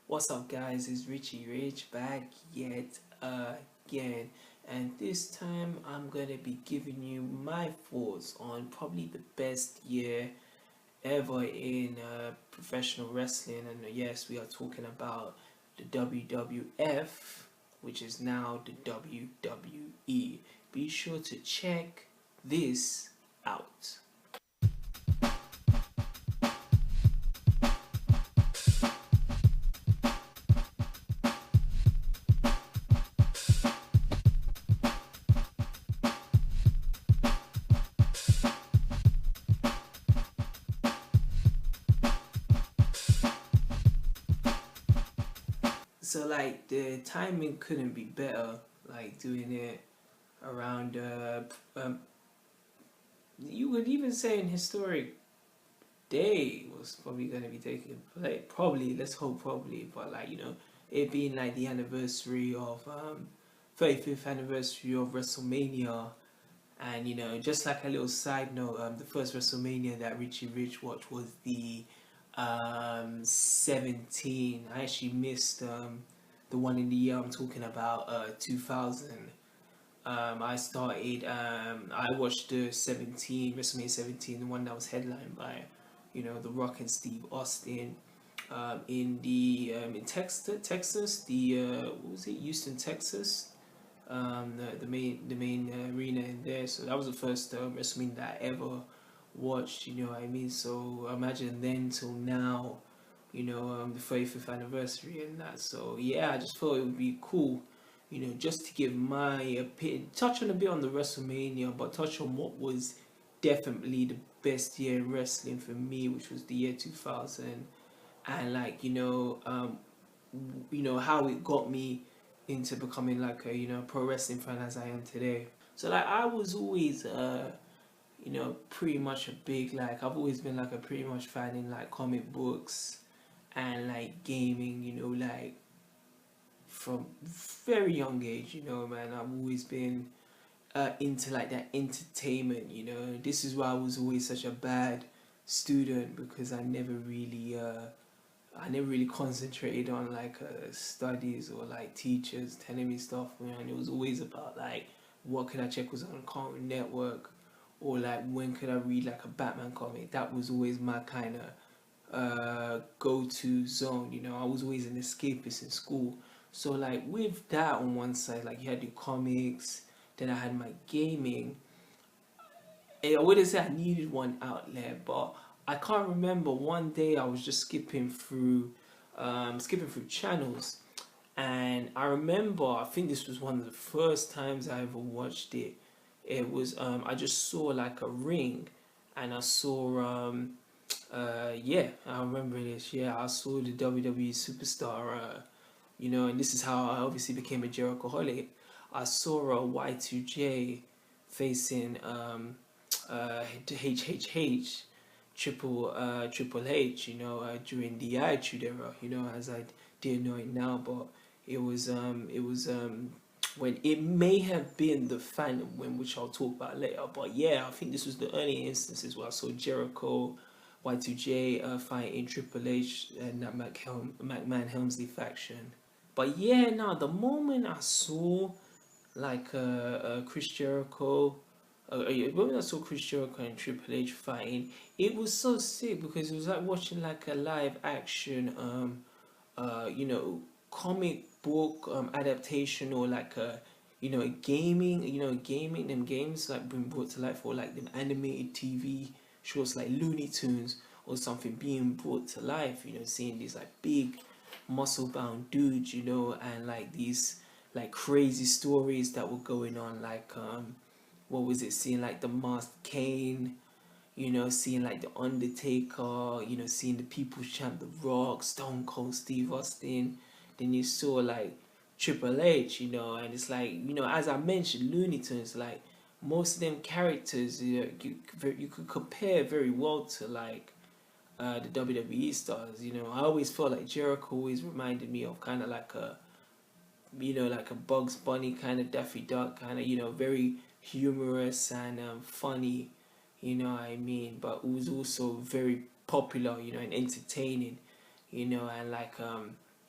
What's up, guys? It's Richie Rich back yet again, and this time I'm gonna be giving you my thoughts on probably the best year ever in professional wrestling. And yes, we are talking about the WWF, which is now the WWE. Be sure to check this out. So like the timing couldn't be better. Like doing it around you would even say an historic day was probably going to be taking place. Probably, let's hope probably, but like it being like the anniversary of 35th anniversary of WrestleMania. And just like a little side note, the first WrestleMania that Richie Rich watched was the 17. I actually missed the one in the year I'm talking about, 2000. I watched the 17, WrestleMania 17, the one that was headlined by, The Rock and Steve Austin, in Texas, what was it, Houston, Texas, the main arena in there. So that was the first WrestleMania that I ever watched. You know what I mean? So imagine then till now, the 35th anniversary and that. So yeah, I just thought it would be cool, just to give my opinion, touch on a bit on the WrestleMania, but touch on what was definitely the best year in wrestling for me, which was the year 2000, and like how it got me into becoming like a pro wrestling fan as I am today. So like I was always pretty much a big, like I've always been like a pretty much fan in like comic books and like gaming, like from very young age, man. I've always been into like that entertainment. This is why I was always such a bad student, because I never really concentrated on like studies or like teachers telling me stuff, and it was always about like what could I check was on Cartoon Network, or like when could I read like a Batman comic. That was always my kind of go-to zone. I was always an escapist in school. So like with that on one side, like you had your comics, then I had my gaming. I wouldn't say I needed one outlet, but I can't remember one day I was just skipping through channels, and I remember, I think this was one of the first times I ever watched it. It was I just saw like a ring, and I saw yeah, I remember this. Yeah, I saw the WWE superstar. And this is how I obviously became a Jerichoholic. I saw a Y2J facing HHH, Triple H, during the Attitude Era, as I didn't know it now, but it was when it may have been the Phantom Win, which I'll talk about later. But yeah, I think this was the early instances where I saw Jericho, Y2J fighting Triple H and that McMahon Helmsley faction. But yeah, now the moment I saw like Chris Jericho, when I saw Chris Jericho and Triple H fighting, it was so sick, because it was like watching like a live action uh, you know, comic book adaptation, or like a gaming, gaming, them games like being brought to life, or like them animated TV shows like Looney Tunes or something being brought to life. Seeing these like big muscle bound dudes, and like these like crazy stories that were going on, like what was it? Seeing like the Masked Kane, seeing like the Undertaker, seeing the People's Champ, The Rock, Stone Cold Steve Austin. Then you saw like Triple H, and it's like, as I mentioned, Looney Tunes, like most of them characters, you could compare very well to like the WWE stars. I always felt like Jericho always reminded me of kind of like like a Bugs Bunny kind of Daffy Duck kind of, very humorous and funny, what I mean, but it was also very popular, and entertaining, and like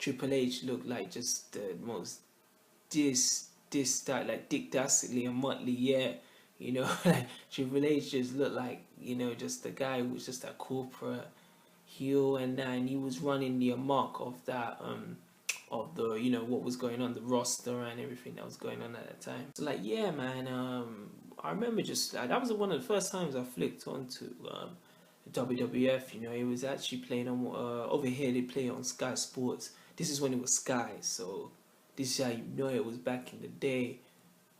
Triple H looked like just the most like Dick Dastardly and Muttley, yeah. You know, like Triple H just looked like, just the guy who was just a corporate heel, and he was running the amok of that of the, what was going on, the roster and everything that was going on at that time. So like, yeah, man, I remember just like, that was one of the first times I flicked onto WWF. It was actually playing on over here. They play on Sky Sports. This is when it was Sky, so this is how you know it was back in the day.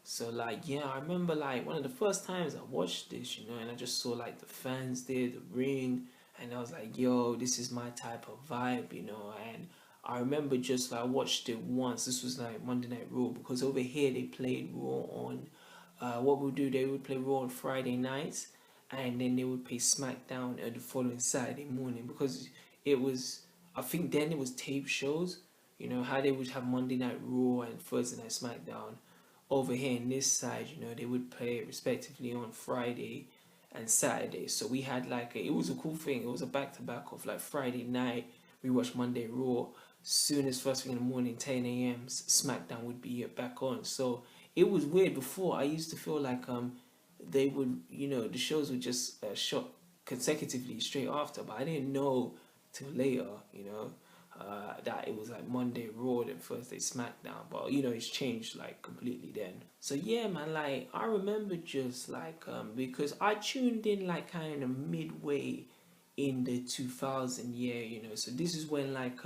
So like, yeah, I remember like one of the first times I watched this, and I just saw like the fans there, the ring, and I was like, yo, this is my type of vibe, and I remember just like I watched it once. This was like Monday Night Raw, because over here they played Raw on what would do, they would play Raw on Friday nights, and then they would play SmackDown the following Saturday morning, because it was, I think then it was tape shows, how they would have Monday Night Raw and Thursday Night SmackDown. Over here in this side, they would play respectively on Friday and Saturday. So we had like it was a cool thing. It was a back to back of like Friday night, we watched Monday Raw. Soon as first thing in the morning, 10 a.m. SmackDown would be back on. So it was weird. Before, I used to feel like they would, the shows would just shot consecutively straight after, but I didn't know till later, that it was like Monday Raw and Thursday SmackDown. But it's changed like completely then. So yeah, man, like I remember just like because I tuned in like kind of midway in the 2000 year, so this is when like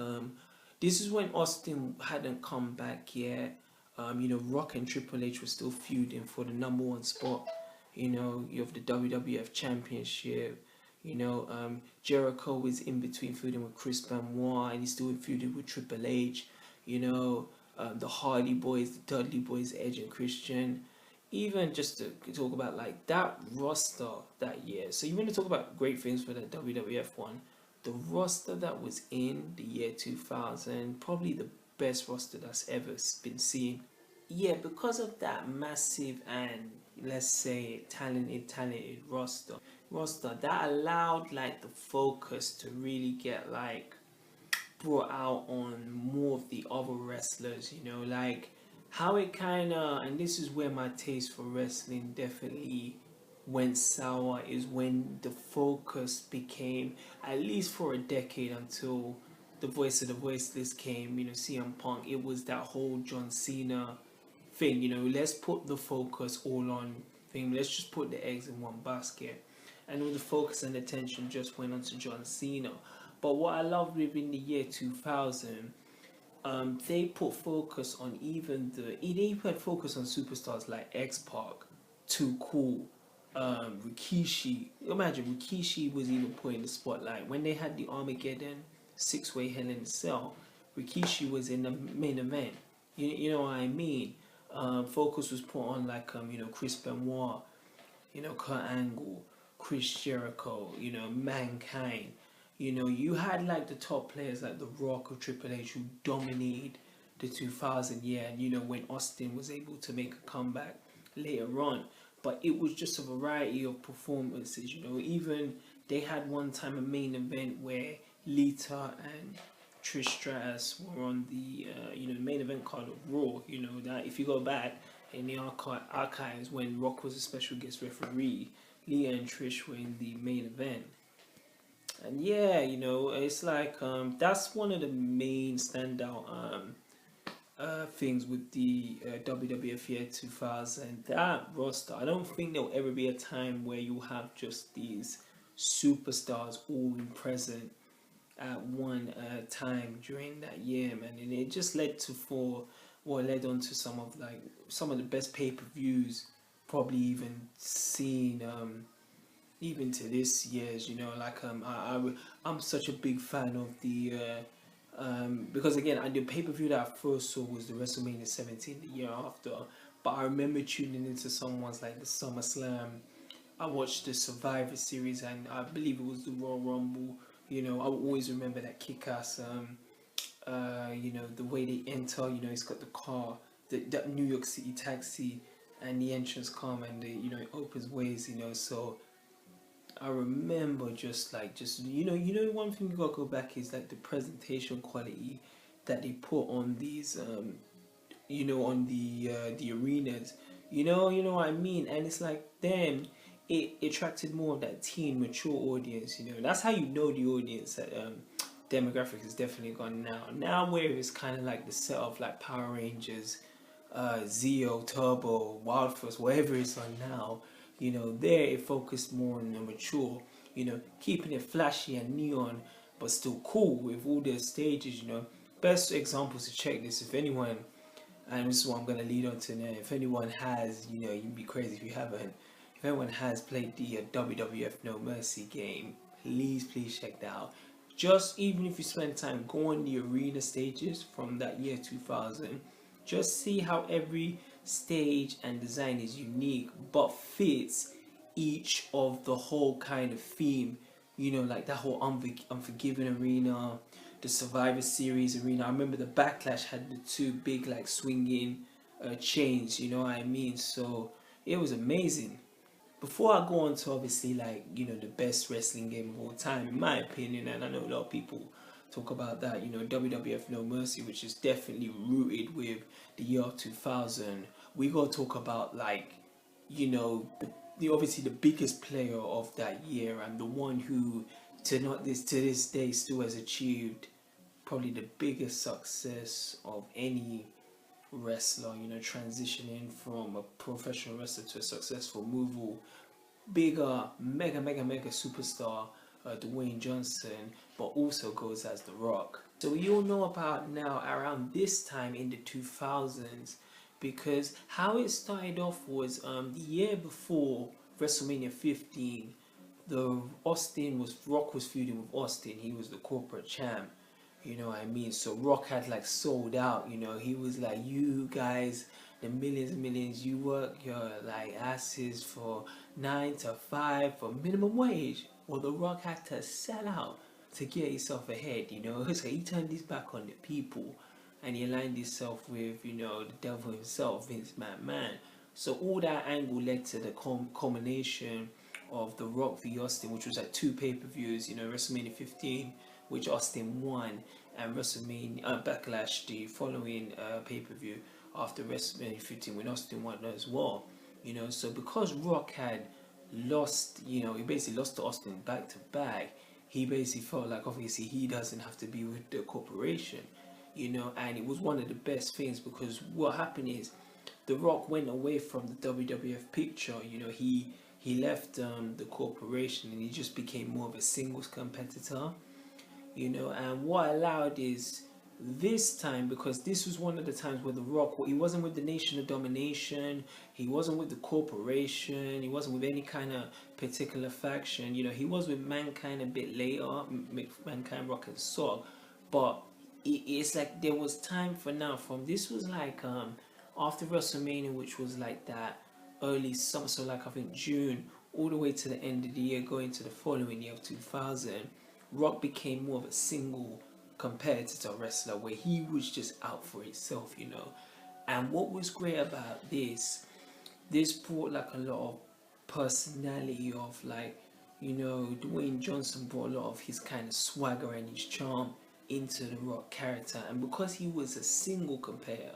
this is when Austin hadn't come back yet. Rock and Triple H were still feuding for the #1 spot. You have the WWF Championship. Jericho was in between feuding with Chris Benoit, and he's still feuding with Triple H. The Hardy Boys, the Dudley Boys, Edge and Christian. Even just to talk about like that roster that year. So you want to talk about great things for the WWF one. The roster that was in the year 2000, probably the best roster that's ever been seen. Yeah, because of that massive and, let's say, talented roster that allowed like the focus to really get like brought out on more of the other wrestlers, like how it kind of, and this is where my taste for wrestling definitely went sour, is when the focus became, at least for a decade, until the Voice of the Voiceless came, CM Punk. It was that whole John Cena thing, let's put the focus all on thing, let's just put the eggs in one basket. And all the focus and attention just went on to John Cena. But what I loved within the year 2000, they put focus on they even put focus on superstars like X-Pac, Too Cool, Rikishi. Imagine Rikishi was even put in the spotlight when they had the Armageddon 6-way Hell in a Cell. Rikishi was in the main event. You know what I mean? Focus was put on like Chris Benoit, Kurt Angle, Chris Jericho, Mankind. You had like the top players like The Rock or Triple H who dominated the 2000 year, and when Austin was able to make a comeback later on. But it was just a variety of performances, even they had one time a main event where Lita and Trish Stratus were on the main event card of Raw. That if you go back in the archives when Rock was a special guest referee, Lita and Trish were in the main event. And yeah, it's like that's one of the main standout things with the WWF year 2000. That roster, I don't think there'll ever be a time where you have just these superstars all present at one time during that year, man. And it just led on to some of the best pay-per-views probably even seen even to this year's, I'm such a big fan of the because again, the pay-per-view that I first saw was the WrestleMania 17 the year after, but I remember tuning into some ones like the SummerSlam. I watched the Survivor Series, and I believe it was the Royal Rumble. I will always remember that kick-ass the way they enter, it's got the car, that New York City taxi, and the entrance come, and it opens ways, so I remember just one thing you gotta go back is like the presentation quality. that they put on these on the arenas, you know what I mean. And it's like, then it attracted more of that teen mature audience. That's how you know the audience that demographic has definitely gone now where it's kind of like the set of like Power Rangers, Zeo, Turbo, Wild Force, whatever it's on now. There it focused more on the mature, keeping it flashy and neon, but still cool with all the stages. Best examples to check this, if anyone, and this is what I'm gonna lead on to now. If anyone has, you'd be crazy if you haven't. If anyone has played the WWF No Mercy game, please check that out. Just even if you spend time, go on the arena stages from that year 2000. Just see how every stage and design is unique, but fits each of the whole kind of theme. Like that whole Unforgiven arena, the Survivor Series arena. I remember the Backlash had the two big like swinging chains. You know what I mean? So it was amazing. Before I go on to obviously like the best wrestling game of all time, in my opinion, and I know a lot of people talk about that, WWF No Mercy, which is definitely rooted with the year 2000. We gotta talk about like the obviously the biggest player of that year, and the one who to this day still has achieved probably the biggest success of any wrestler, transitioning from a professional wrestler to a successful mover, bigger, mega superstar, Dwayne Johnson, but also goes as The Rock. So we all know about now around this time in the 2000s, because how it started off was the year before WrestleMania 15, Rock was feuding with Austin. He was the corporate champ. You know what I mean? So Rock had like sold out. He was like, you guys, the millions and millions, you work your like asses for 9 to 5 for minimum wage. Well, The Rock had to sell out to get himself ahead. So he turned his back on the people, and he aligned himself with the devil himself, Vince McMahon. So all that angle led to the culmination of The Rock v Austin, which was like 2 pay-per-views. WrestleMania 15, which Austin won, and WrestleMania Backlash, the following pay-per-view after WrestleMania 15, when Austin won as well. So because Rock had lost, he basically lost to Austin back to back, he basically felt like obviously he doesn't have to be with the corporation, and it was one of the best things, because what happened is The Rock went away from the WWF picture. He left the corporation, and he just became more of a singles competitor. And what allowed is this time, because this was one of the times where The Rock, he wasn't with the Nation of Domination, he wasn't with the corporation, he wasn't with any kind of particular faction. He was with Mankind a bit later, Mankind, Rock and Sock, but it's like there was time for now. From this was like after WrestleMania, which was like that early summer, so like I think June, all the way to the end of the year, going to the following year of 2000, Rock became more of a single competitor wrestler, where he was just out for himself. And what was great about this brought like a lot of personality of like, Dwayne Johnson brought a lot of his kind of swagger and his charm into the Rock character. And because he was a single competitor,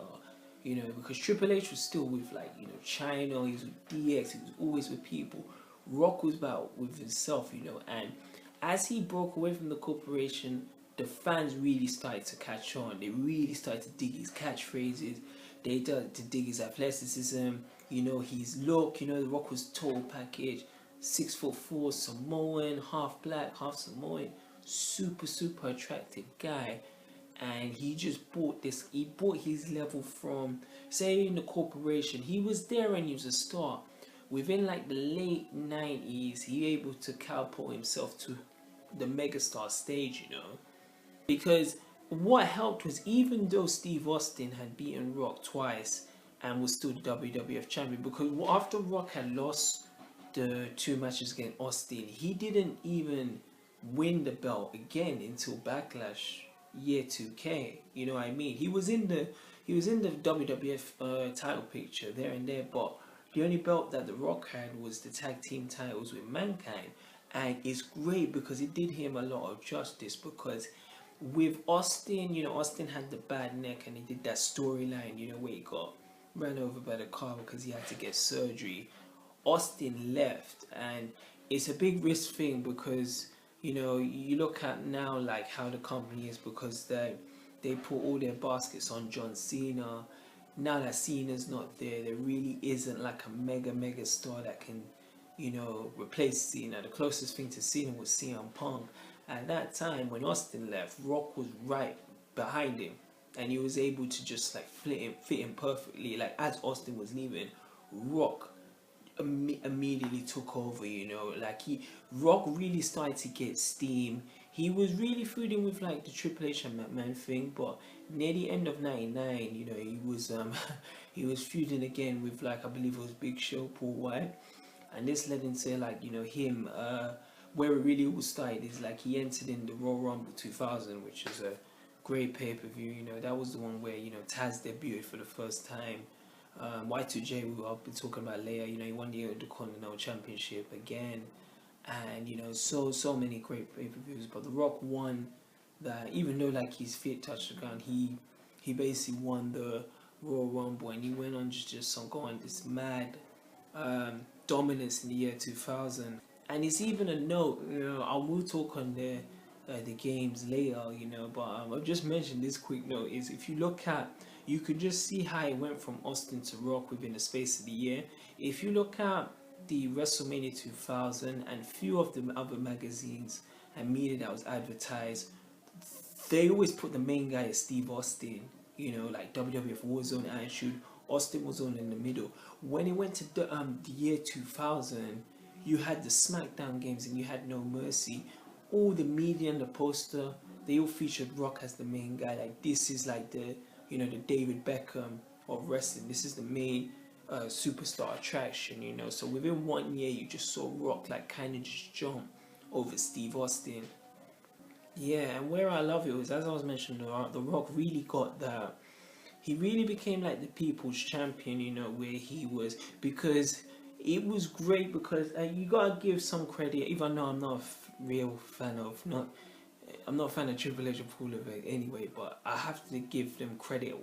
because Triple H was still with like, China, he was with DX, he was always with people. Rock was about with himself, and as he broke away from the corporation, the fans really started to catch on. They really started to dig his catchphrases. They started to dig his athleticism, his look. The Rock was total package, 6'4" Samoan, half black, half Samoan, super attractive guy. And he just brought his level from, say, in the corporation. He was there and he was a star. Within like the late 90s, he able to catapult himself to the megastar stage, because what helped was, even though Steve Austin had beaten Rock twice and was still the WWF champion, because after Rock had lost the 2 matches against Austin, he didn't even win the belt again until Backlash year 2K. You know what I mean? He was in the WWF title picture there and there, but the only belt that The Rock had was the tag team titles with Mankind. And it's great because it did him a lot of justice, because with Austin, you know, Austin had the bad neck and he did that storyline, you know, where he got ran over by the car because he had to get surgery. Austin left, and it's a big risk thing because, you know, you look at now like how the company is, because they put all their baskets on John Cena. Now that Cena's not there, there really isn't like a mega star that can, you know, replace Cena. The closest thing to Cena was CM Punk. At that time when Austin left, Rock was right behind him, and he was able to just like fit him perfectly. Like as Austin was leaving, Rock immediately took over. You know, like Rock really started to get steam. He was really feuding with like the Triple H and McMahon thing, but near the end of '99, you know, he was he was feuding again with, like, I believe it was Big Show, Paul White, and this led into, like, you know, him. Where it really all started is like he entered in the Royal Rumble 2000, which is a great pay per view. You know, that was the one where, you know, Taz debuted for the first time. Y2J, I've been talking about later. You know, he won the Intercontinental Championship again, and, you know, so many great pay per views. But The Rock won that, even though like his feet touched the ground, he basically won the Royal Rumble, and he went on just on going this mad dominance in the year 2000. And it's even a note, you know, I will talk on the games later, you know, but I've just mentioned this quick note is, if you look at, you could just see how it went from Austin to Rock within the space of the year. If you look at the WrestleMania 2000 and few of the other magazines and media that was advertised, they always put the main guy as Steve Austin, you know, like WWF Warzone Attitude. Austin was on in the middle. When it went to the year 2000, you had the SmackDown games and you had No Mercy. All the media and the poster, they all featured Rock as the main guy. Like, this is like the, you know, the David Beckham of wrestling. This is the main superstar attraction, you know. So within 1 year, you just saw Rock like kind of just jump over Steve Austin. Yeah, and where I love it was, as I was mentioning, the Rock really got that. He really became like the people's champion, you know, where he was, because it was great, because you gotta give some credit, even though I'm not a real fan of, I'm not a fan of Triple H or Paul Levesque anyway, but I have to give them credit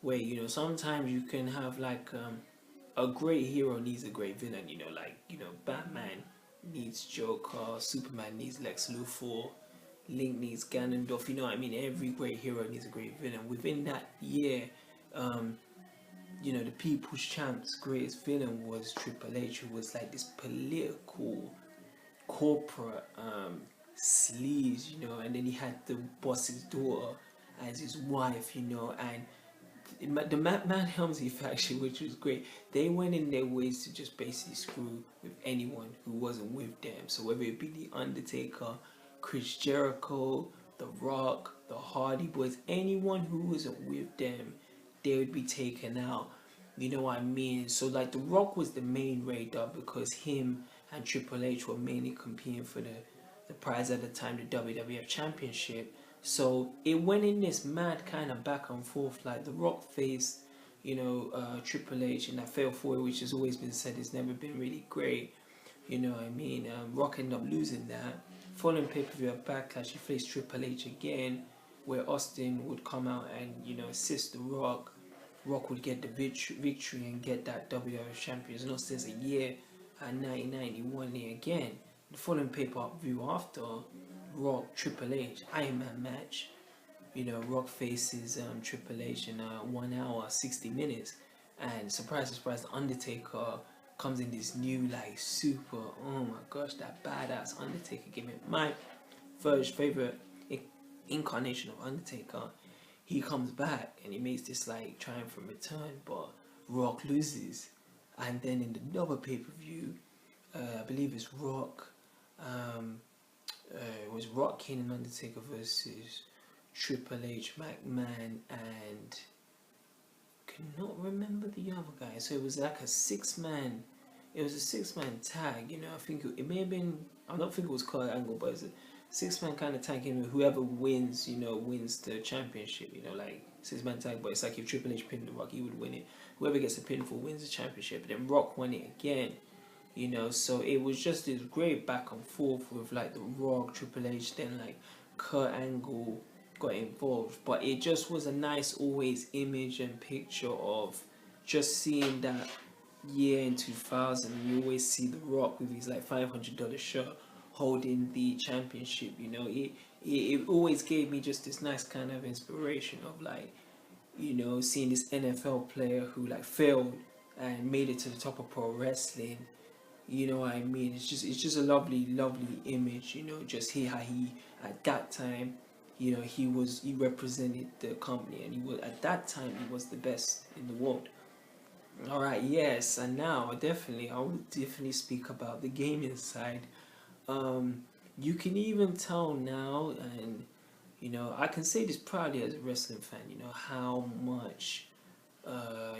where, you know, sometimes you can have like a great hero needs a great villain, you know, like, you know, Batman needs Joker, Superman needs Lex Luthor, Link needs Ganondorf, you know what I mean? Every great hero needs a great villain. Within that year, you know, the People's Champ's greatest villain was Triple H, who was like this political, corporate sleaze, you know, and then he had the boss's daughter as his wife, you know, and the Man Helmsley faction, which was great, they went in their ways to just basically screw with anyone who wasn't with them. So whether it be The Undertaker, Chris Jericho, The Rock, the Hardy Boys, anyone who wasn't with them, they would be taken out. You know what I mean? So like The Rock was the main raider because him and Triple H were mainly competing for the prize at the time, the WWF Championship. So it went in this mad kind of back and forth. Like The Rock faced, you know, Triple H in that fatal four, which has always been said has never been really great. You know what I mean? Rock ended up losing that. Following pay-per-view at Backlash, he faced Triple H again, where Austin would come out and, you know, assist The Rock. Rock would get the victory and get that WWF Champions. And Austin's a year at 99, he won it again. The following pay-per-view after, Rock, Triple H, Iron Man match. You know, Rock faces Triple H in 1 hour, 60 minutes. And surprise, surprise, The Undertaker comes in this new, like, super, oh my gosh, that badass Undertaker gimmick. My first favorite incarnation of Undertaker. He comes back and he makes this like triumphant return, but Rock loses. And then in another pay-per-view, I believe it's Rock, it was Rock, Kane and Undertaker versus Triple H, McMahon, and cannot remember the other guy. So it was like a six-man tag, you know. I think it may have been, I don't think it was Kurt Angle, but it's a six-man kind of tag, and whoever wins, you know, wins the championship, you know, like six-man tag. But it's like if Triple H pinned the Rock, he would win it. Whoever gets a pinfall wins the championship. And then Rock won it again, you know. So it was just this great back and forth with like The Rock, Triple H, then like Kurt Angle, got involved, but it just was a nice always image and picture of just seeing that year in 2000. You always see The Rock with his like $500 shirt holding the championship. It always gave me just this nice kind of inspiration of like, seeing this NFL player who like failed and made it to the top of pro wrestling. You know what I mean? It's just a lovely, lovely image. Just hear how he at that time, he represented the company, and he was at that time he was the best in the world. All right, yes, and now I would definitely speak about the gaming side. Um, you can even tell now, and I can say this proudly as a wrestling fan. How much the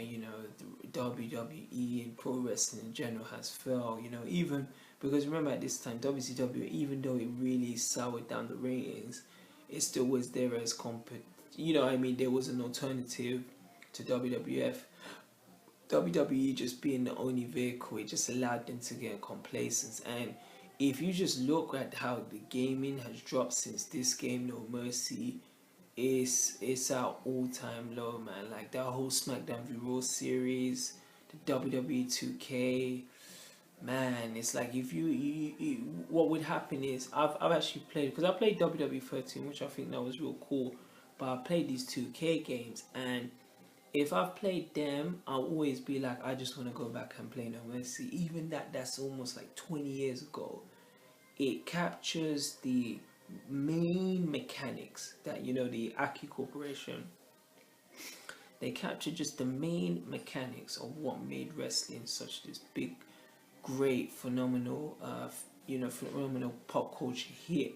WWE and pro wrestling in general has fell. Even because remember at this time WCW, even though it really soured down the ratings, it still was there as there was an alternative to WWF. WWE just being the only vehicle, it just allowed them to get complacent. And if you just look at how the gaming has dropped since this game, No Mercy, it's our all time low, man. Like that whole SmackDown v Raw series, the WWE 2K, man. It's like if what would happen is I've actually played, because I played WWE 13, which I think that was real cool. But I played these 2K games, and if I've played them, I'll always be like, I just want to go back and play No Mercy. Even that's almost like 20 years ago. It captures the main mechanics that the Aki Corporation, they capture just the main mechanics of what made wrestling such this big, great, phenomenal, phenomenal pop culture hit.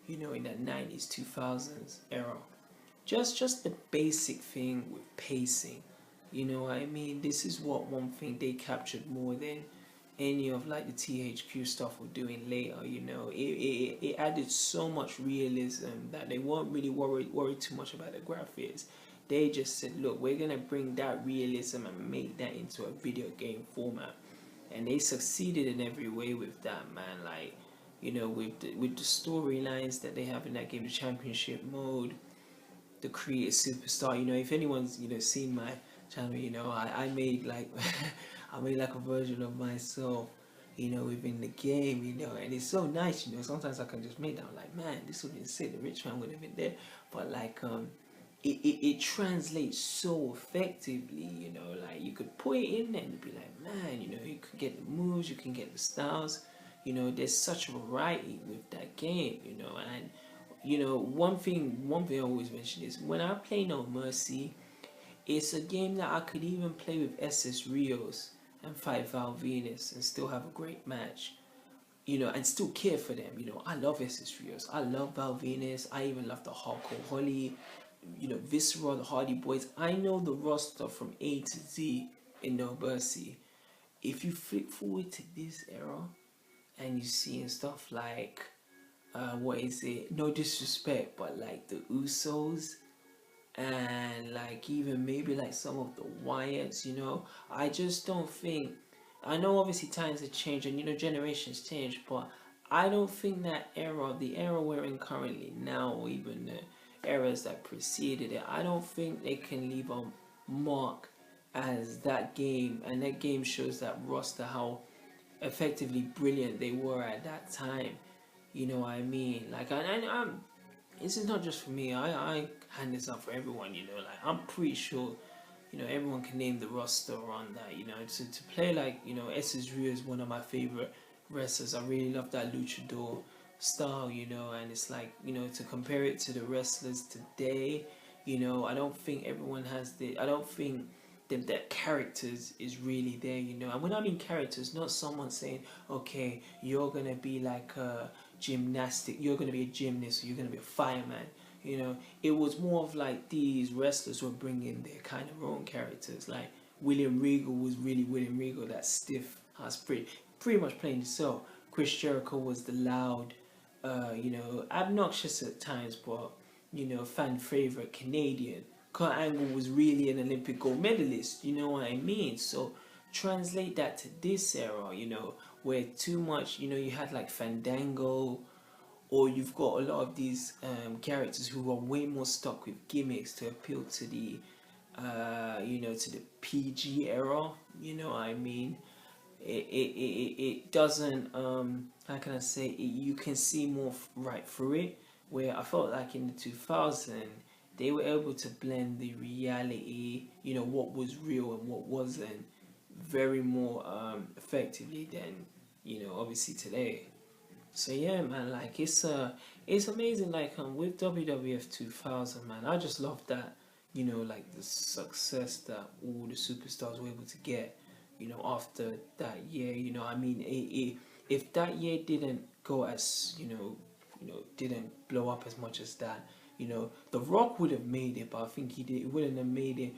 In that 90s, 2000s era. Just the basic thing with pacing. You know what I mean? This is what one thing they captured more than any of like the THQ stuff we're doing later. It added so much realism that they weren't really worried too much about the graphics. They just said, look, we're gonna bring that realism and make that into a video game format, and they succeeded in every way with that, man. Like, with the storylines that they have in that game, the championship mode, the creative superstar. If anyone's seen my channel, I made like I made like a version of myself, within the game, and it's so nice. Sometimes I can just make that. I'm like, man, this would have been sick. The rich man would have been there, but like it translates so effectively. Like you could put it in there and be like, man, you could get the moves, you can get the styles. There's such a variety with that game. And one thing I always mention is when I play No Mercy, it's a game that I could even play with SS Rios and fight Val Venus and still have a great match, and still care for them. I love SS Rios, I love Val Venus, I even love the Hardcore Holly, Viscera, the Hardy Boys. I know the roster from A to Z in No Mercy. If you flip forward to this era and you're seeing stuff like what is it? No disrespect, but like the Usos and like even maybe like some of the Wyatts, I just don't think. I know obviously times have changed and generations change, but I don't think that era, the era we're in currently now, or even the eras that preceded it, I don't think they can leave a mark as that game. And that game shows that roster how effectively brilliant they were at that time. You know what I mean? Like, I'm this is not just for me. I hand this out for everyone. Like I'm pretty sure, everyone can name the roster on that. To play like SS Rio is one of my favorite wrestlers. I really love that luchador style. And it's like to compare it to the wrestlers today. I don't think everyone has the. I don't think that characters is really there. And when I mean characters, not someone saying, okay, you're gonna be like a gymnastic, you're gonna be a gymnast, or you're gonna be a fireman. It was more of like these wrestlers were bringing their kind of own characters. Like William Regal was really William Regal, that stiff, pretty much playing himself. Chris Jericho was the loud, obnoxious at times, but fan favorite Canadian. Kurt Angle was really an Olympic gold medalist. You know what I mean? So translate that to this era, where too much, you had like Fandango, or you've got a lot of these characters who are way more stuck with gimmicks to appeal to the to the PG era. You know what I mean? It doesn't how can I say it, you can see more right through it. Where I felt like in the 2000 they were able to blend the reality, what was real and what wasn't, very more effectively than obviously today. So yeah, man, like it's amazing. Like with WWF 2000, man, I just love that. Like the success that all the superstars were able to get. After that year. I mean, if that year didn't go as didn't blow up as much as that. The Rock would have made it, but I think he wouldn't have made it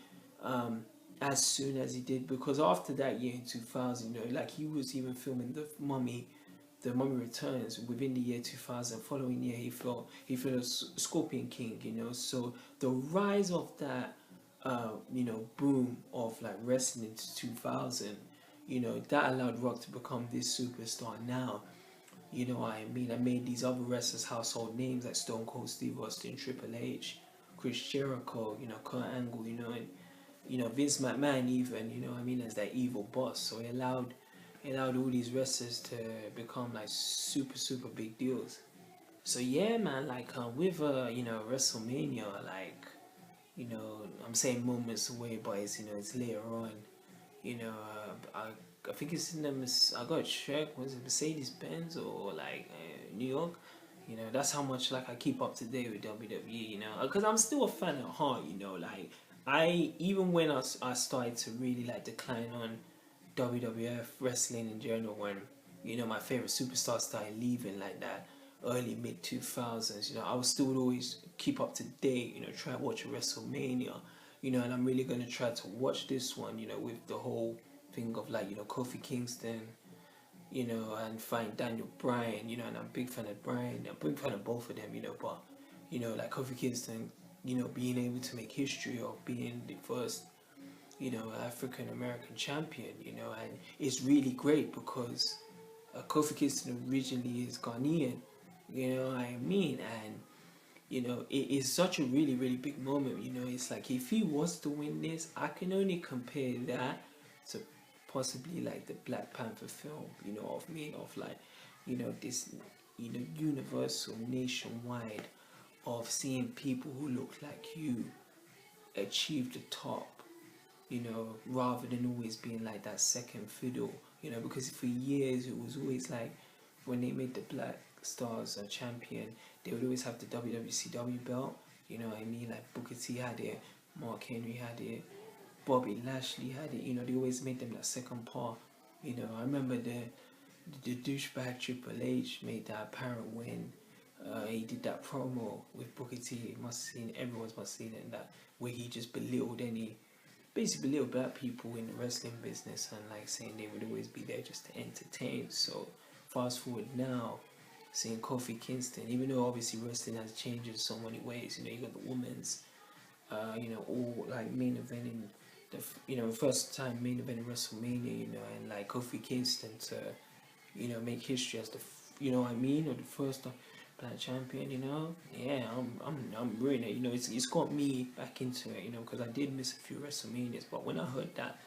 as soon as he did, because after that year in 2000, like he was even filming the Mummy Returns within the year 2000. Following year, he felt a Scorpion King. So the rise of that, boom of like wrestling into 2000, that allowed Rock to become this superstar now. You know what I mean? I made these other wrestlers household names like Stone Cold Steve Austin, Triple H, Chris Jericho, Kurt Angle, and Vince McMahon even, I mean, as that evil boss. So it allowed all these wrestlers to become like super super big deals. So yeah, man, like with WrestleMania, like I'm saying moments away, but it's later on. I think it's in the I got check, was it Mercedes Benz or like New York. That's how much like I keep up to date with WWE. Because I'm still a fan at heart. Like I even when I started to really like decline on WWF wrestling in general, when my favorite superstars started leaving like that early mid 2000s. I would still always keep up to date. Try to watch a WrestleMania. And I'm really gonna try to watch this one. With the whole thing of like Kofi Kingston, and find Daniel Bryan. And I'm a big fan of Bryan. I'm a big fan of both of them. But like Kofi Kingston, being able to make history of being the first African American champion, and it's really great because Kofi Kingston originally is Ghanaian, what I mean, and it is such a really really big moment. It's like if he was to win this, I can only compare that to possibly like the Black Panther film, of like, this, universal nationwide of seeing people who look like you achieve the top, rather than always being like that second fiddle, because for years it was always like when they made the Black Stars a champion, they would always have the WWCW belt, what I mean, like Booker T had it, Mark Henry had it, Bobby Lashley had it, they always made them that second part. I remember the douchebag Triple H made that apparent when he did that promo with Booker T. Everyone's must have seen it, that where he just basically belittled black people in the wrestling business, and like saying they would always be there just to entertain. So fast forward now, seeing Kofi Kingston, even though obviously wrestling has changed in so many ways, you got the women's, all like main eventing, first time main event in WrestleMania, and like Kofi Kingston to, make history as the, what I mean, or the first black champion, yeah, I'm really, it's got me back into it, because I did miss a few WrestleManias, but when I heard that,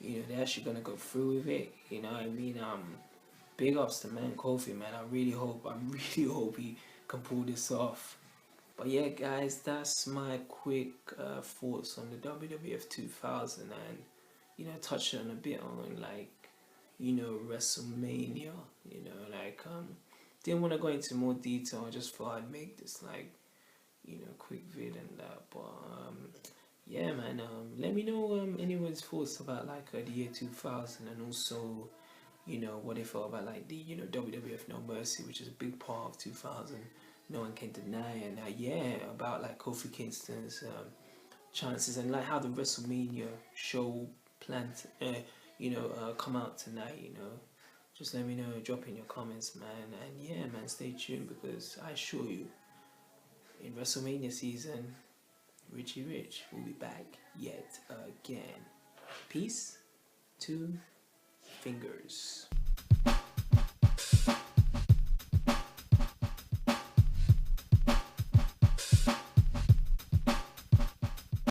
they're actually gonna go through with it, what I mean, big ups to man Kofi, man. I really hope he can pull this off. But yeah, guys, that's my quick thoughts on the WWF 2000, and touching on a bit on like WrestleMania. Like didn't want to go into more detail. I just thought I'd make this like quick vid and that. But yeah, man. Let me know anyone's thoughts about like the year 2000, and also what they thought about like the WWF No Mercy, which is a big part of 2000. No one can deny, and yeah, about like Kofi Kingston's chances, and like how the WrestleMania show plan to, come out tonight. Just let me know, drop in your comments, man, and yeah, man, stay tuned, because I assure you, in WrestleMania season, Richie Rich will be back yet again. Peace, two fingers.